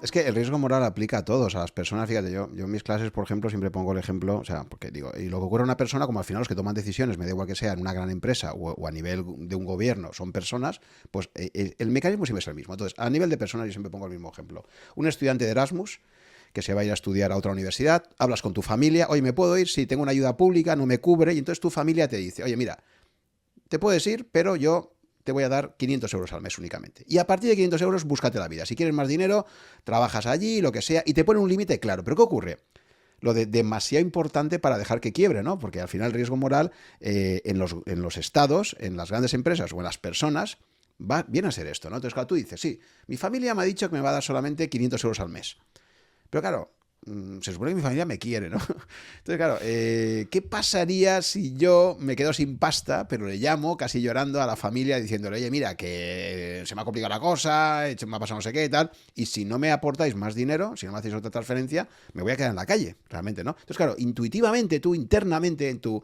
Es que el riesgo moral aplica a todos, a las personas. Fíjate, yo en mis clases, por ejemplo, siempre pongo el ejemplo, o sea, porque digo, y lo que ocurre a una persona, como al final los que toman decisiones, me da igual que sea en una gran empresa o a nivel de un gobierno, son personas, pues el mecanismo siempre es el mismo. Entonces, a nivel de personas, yo siempre pongo el mismo ejemplo. Un estudiante de Erasmus que se va a ir a estudiar a otra universidad, hablas con tu familia, oye, ¿me puedo ir? Sí, tengo una ayuda pública, no me cubre, y entonces tu familia te dice, oye, mira, te puedes ir, pero yo te voy a dar 500 euros al mes únicamente. Y a partir de 500 euros, búscate la vida. Si quieres más dinero, trabajas allí, lo que sea, y te pone un límite claro. Pero ¿qué ocurre? Lo de demasiado importante para dejar que quiebre, ¿no? Porque al final el riesgo moral en los estados, en las grandes empresas o en las personas, viene a ser esto, ¿no? Entonces, claro, tú dices, sí, mi familia me ha dicho que me va a dar solamente 500 euros al mes. Pero claro, se supone que mi familia me quiere, ¿no? Entonces, claro, ¿qué pasaría si yo me quedo sin pasta, pero le llamo casi llorando a la familia diciéndole, oye, mira, que se me ha complicado la cosa, me ha pasado no sé qué y tal, y si no me aportáis más dinero, si no me hacéis otra transferencia, me voy a quedar en la calle, realmente, ¿no? Entonces, claro, intuitivamente, tú internamente, en tu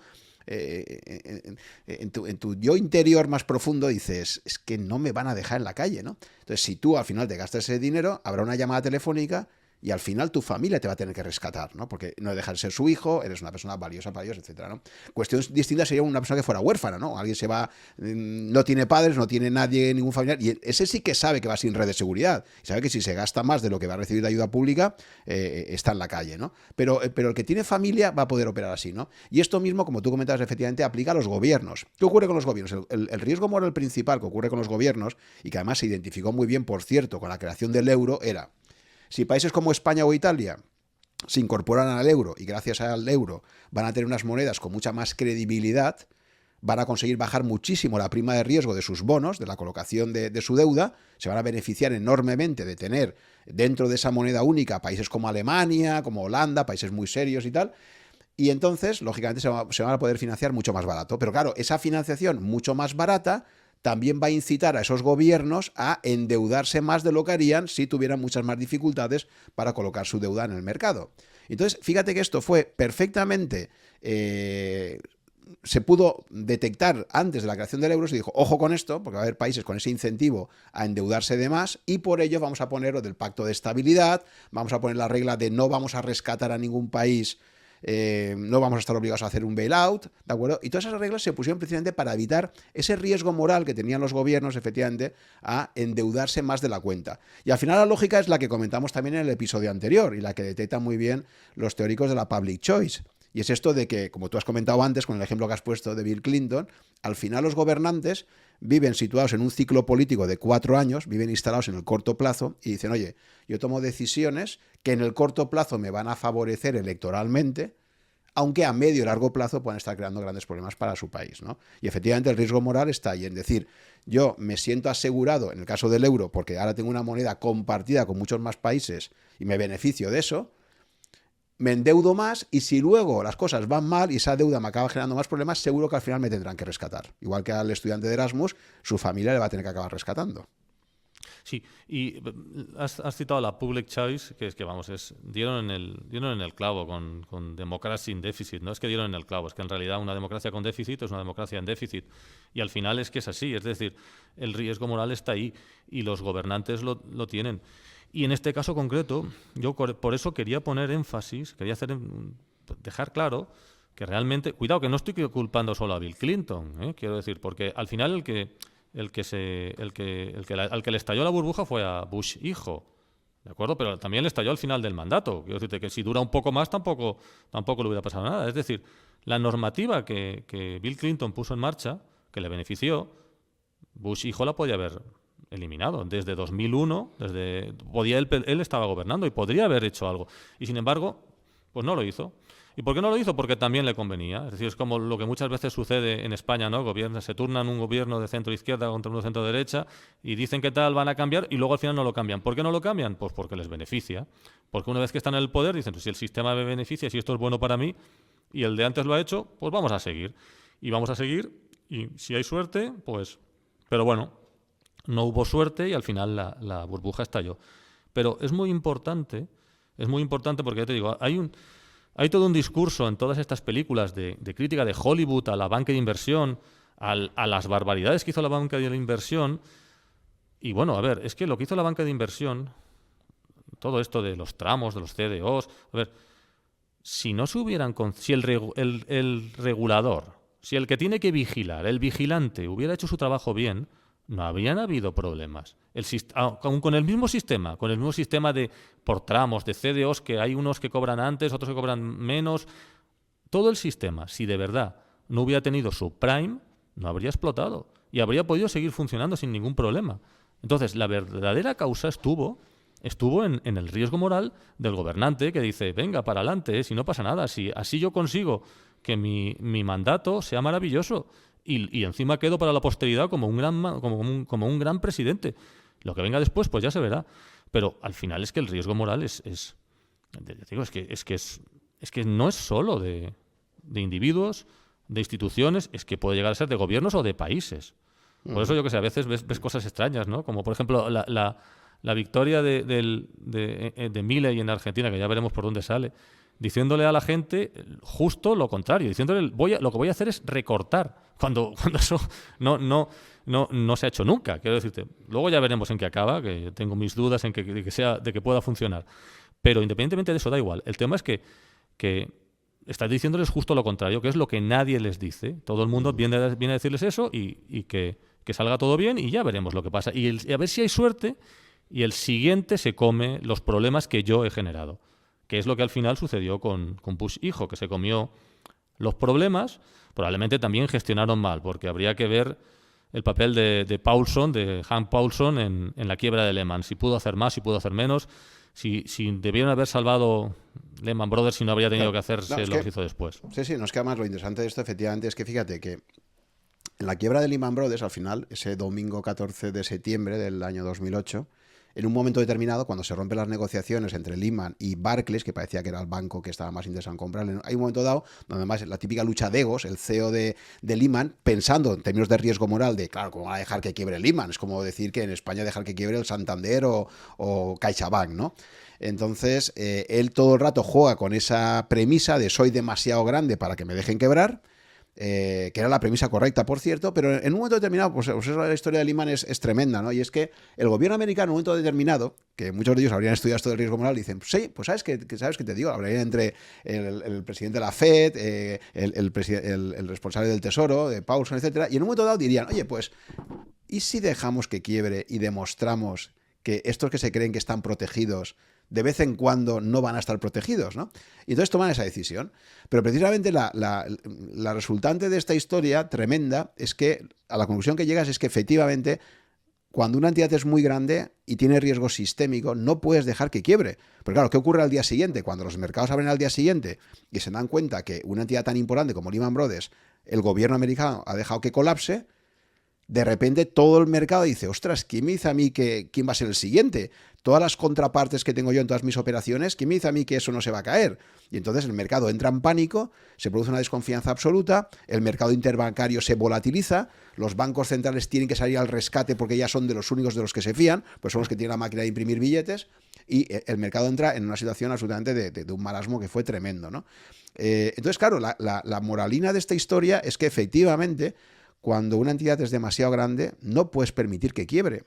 yo interior más profundo dices, es que no me van a dejar en la calle, ¿no? Entonces, si tú al final te gastas ese dinero, habrá una llamada telefónica y al final tu familia te va a tener que rescatar, ¿no? Porque no dejas de ser su hijo, eres una persona valiosa para ellos, etcétera, ¿no? Cuestión distinta sería una persona que fuera huérfana, ¿no? Alguien se va, no tiene padres, no tiene nadie, ningún familiar, y ese sí que sabe que va sin red de seguridad, y sabe que si se gasta más de lo que va a recibir de ayuda pública, está en la calle, ¿no? Pero el que tiene familia va a poder operar así, ¿no? Y esto mismo, como tú comentabas, efectivamente aplica a los gobiernos. ¿Qué ocurre con los gobiernos? El riesgo moral principal que ocurre con los gobiernos, y que además se identificó muy bien, por cierto, con la creación del euro, era si países como España o Italia se incorporan al euro y gracias al euro van a tener unas monedas con mucha más credibilidad, van a conseguir bajar muchísimo la prima de riesgo de sus bonos, de la colocación de su deuda, se van a beneficiar enormemente de tener dentro de esa moneda única países como Alemania, como Holanda, países muy serios y tal, y entonces, lógicamente, se van a poder financiar mucho más barato. Pero claro, esa financiación mucho más barata también va a incitar a esos gobiernos a endeudarse más de lo que harían si tuvieran muchas más dificultades para colocar su deuda en el mercado. Entonces, fíjate que esto fue perfectamente... se pudo detectar antes de la creación del euro, se dijo, ojo con esto, porque va a haber países con ese incentivo a endeudarse de más, y por ello vamos a poner lo del pacto de estabilidad, vamos a poner la regla de no vamos a rescatar a ningún país, no vamos a estar obligados a hacer un bailout, ¿de acuerdo? Y todas esas reglas se pusieron precisamente para evitar ese riesgo moral que tenían los gobiernos, efectivamente, a endeudarse más de la cuenta. Y al final la lógica es la que comentamos también en el episodio anterior y la que detectan muy bien los teóricos de la public choice. Y es esto de que, como tú has comentado antes, con el ejemplo que has puesto de Bill Clinton, al final los gobernantes viven situados en un ciclo político de 4 años, viven instalados en el corto plazo y dicen, oye, yo tomo decisiones que en el corto plazo me van a favorecer electoralmente, aunque a medio y largo plazo puedan estar creando grandes problemas para su país, ¿no? Y efectivamente el riesgo moral está ahí en decir, yo me siento asegurado en el caso del euro porque ahora tengo una moneda compartida con muchos más países y me beneficio de eso, me endeudo más y si luego las cosas van mal y esa deuda me acaba generando más problemas, seguro que al final me tendrán que rescatar. Igual que al estudiante de Erasmus, su familia le va a tener que acabar rescatando. Sí, y has citado la public choice, que es que, vamos, dieron en el clavo con democracy in deficit, no es que dieron en el clavo, es que en realidad una democracia con déficit es una democracia en déficit. Y al final es que es así, es decir, el riesgo moral está ahí y los gobernantes lo tienen. Y en este caso concreto, yo por eso quería poner énfasis, dejar claro que realmente, cuidado, que no estoy culpando solo a Bill Clinton, quiero decir, porque al final al que le estalló la burbuja fue a Bush hijo, ¿de acuerdo? Pero también le estalló al final del mandato. Quiero decirte que si dura un poco más tampoco le hubiera pasado nada. Es decir, la normativa que Bill Clinton puso en marcha, que le benefició, Bush hijo la podía haber eliminado. Desde 2001, él estaba gobernando y podría haber hecho algo. Y sin embargo, pues no lo hizo. ¿Y por qué no lo hizo? Porque también le convenía. Es decir, es como lo que muchas veces sucede en España, ¿no? Se turnan un gobierno de centro-izquierda contra uno de centro-derecha y dicen que tal van a cambiar y luego al final no lo cambian. ¿Por qué no lo cambian? Pues porque les beneficia. Porque una vez que están en el poder dicen, pues si el sistema me beneficia, si esto es bueno para mí y el de antes lo ha hecho, pues vamos a seguir. Y vamos a seguir y si hay suerte, pues... Pero bueno, no hubo suerte y al final la burbuja estalló. Pero es muy importante porque ya te digo, hay todo un discurso en todas estas películas de crítica de Hollywood a la banca de inversión, a las barbaridades que hizo la banca de la inversión. Y bueno, a ver, es que lo que hizo la banca de inversión, todo esto de los tramos, de los CDOs. A ver, si no se hubieran. Si el regulador, si el que tiene que vigilar, el vigilante, hubiera hecho su trabajo bien, no habrían habido problemas. Aun con el mismo sistema de por tramos, de CDOs, que hay unos que cobran antes, otros que cobran menos. Todo el sistema, si de verdad no hubiera tenido su prime, no habría explotado y habría podido seguir funcionando sin ningún problema. Entonces, la verdadera causa estuvo en el riesgo moral del gobernante, que dice, venga, para adelante, si no pasa nada, si así yo consigo que mi mandato sea maravilloso y encima quedo para la posteridad como un gran presidente. Lo que venga después, pues ya se verá. Pero al final es que el riesgo moral es que no es solo de individuos, de instituciones, es que puede llegar a ser de gobiernos o de países. Por eso yo que sé, a veces ves cosas extrañas, ¿no? Como por ejemplo la victoria de Milei en Argentina, que ya veremos por dónde sale, diciéndole a la gente justo lo contrario, diciéndole lo que voy a hacer es recortar, cuando eso no se ha hecho nunca. Quiero decirte, luego ya veremos en qué acaba, que tengo mis dudas de que pueda funcionar. Pero independientemente de eso, da igual. El tema es que estás diciéndoles justo lo contrario, que es lo que nadie les dice. Todo el mundo viene a decirles eso y que salga todo bien y ya veremos lo que pasa. Y a ver si hay suerte y el siguiente se come los problemas que yo he generado. Que es lo que al final sucedió con Bush hijo, que se comió los problemas. Probablemente también gestionaron mal, porque habría que ver el papel de Paulson, de Hank Paulson, en la quiebra de Lehman. Si pudo hacer más, si pudo hacer menos. Si debieron haber salvado Lehman Brothers, si no habría tenido que hacerse lo que hizo después. Sí, no es que además lo interesante de esto efectivamente es que fíjate que en la quiebra de Lehman Brothers, al final, ese domingo 14 de septiembre del año 2008, en un momento determinado, cuando se rompen las negociaciones entre Lehman y Barclays, que parecía que era el banco que estaba más interesado en comprarle, hay un momento dado donde además la típica lucha de egos, el CEO de Lehman, pensando en términos de riesgo moral, de claro, ¿cómo van a dejar que quiebre Lehman? Es como decir que en España dejar que quiebre el Santander o CaixaBank, ¿no? Entonces, él todo el rato juega con esa premisa de soy demasiado grande para que me dejen quebrar, que era la premisa correcta, por cierto, pero en un momento determinado, pues la historia de Lehman es tremenda, ¿no? Y es que el gobierno americano, en un momento determinado, que muchos de ellos habrían estudiado esto del riesgo moral, dicen, pues sí, pues sabes que te digo, hablaría entre el presidente de la FED, el responsable del Tesoro, de Paulson, etcétera, y en un momento dado dirían, oye, pues, ¿y si dejamos que quiebre y demostramos que estos que se creen que están protegidos de vez en cuando no van a estar protegidos, ¿no? Y entonces toman esa decisión. Pero precisamente la resultante de esta historia tremenda es que a la conclusión que llegas es que efectivamente cuando una entidad es muy grande y tiene riesgo sistémico, no puedes dejar que quiebre. Pero claro, ¿qué ocurre al día siguiente? Cuando los mercados abren al día siguiente y se dan cuenta que una entidad tan importante como Lehman Brothers, el gobierno americano ha dejado que colapse, de repente todo el mercado dice, ostras, ¿quién me dice a mí quién va a ser el siguiente? Todas las contrapartes que tengo yo en todas mis operaciones, ¿quién me dice a mí que eso no se va a caer? Y entonces el mercado entra en pánico, se produce una desconfianza absoluta, el mercado interbancario se volatiliza, los bancos centrales tienen que salir al rescate porque ya son de los únicos de los que se fían, pues son los que tienen la máquina de imprimir billetes, y el mercado entra en una situación absolutamente de un marasmo que fue tremendo, ¿no? Entonces, claro, la moralina de esta historia es que efectivamente, cuando una entidad es demasiado grande, no puedes permitir que quiebre.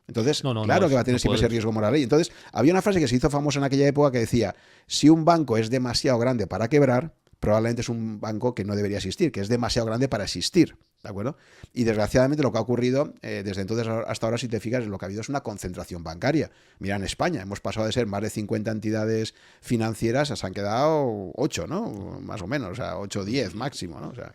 Entonces, claro que va a tener siempre ese riesgo moral. Y entonces, había una frase que se hizo famosa en aquella época que decía, si un banco es demasiado grande para quebrar, probablemente es un banco que no debería existir, que es demasiado grande para existir, ¿de acuerdo? Y desgraciadamente lo que ha ocurrido desde entonces hasta ahora, si te fijas, lo que ha habido es una concentración bancaria. Mira, en España hemos pasado de ser más de 50 entidades financieras, se han quedado 8, ¿no? Más o menos, o sea, 8 o 10 máximo, ¿no? O sea,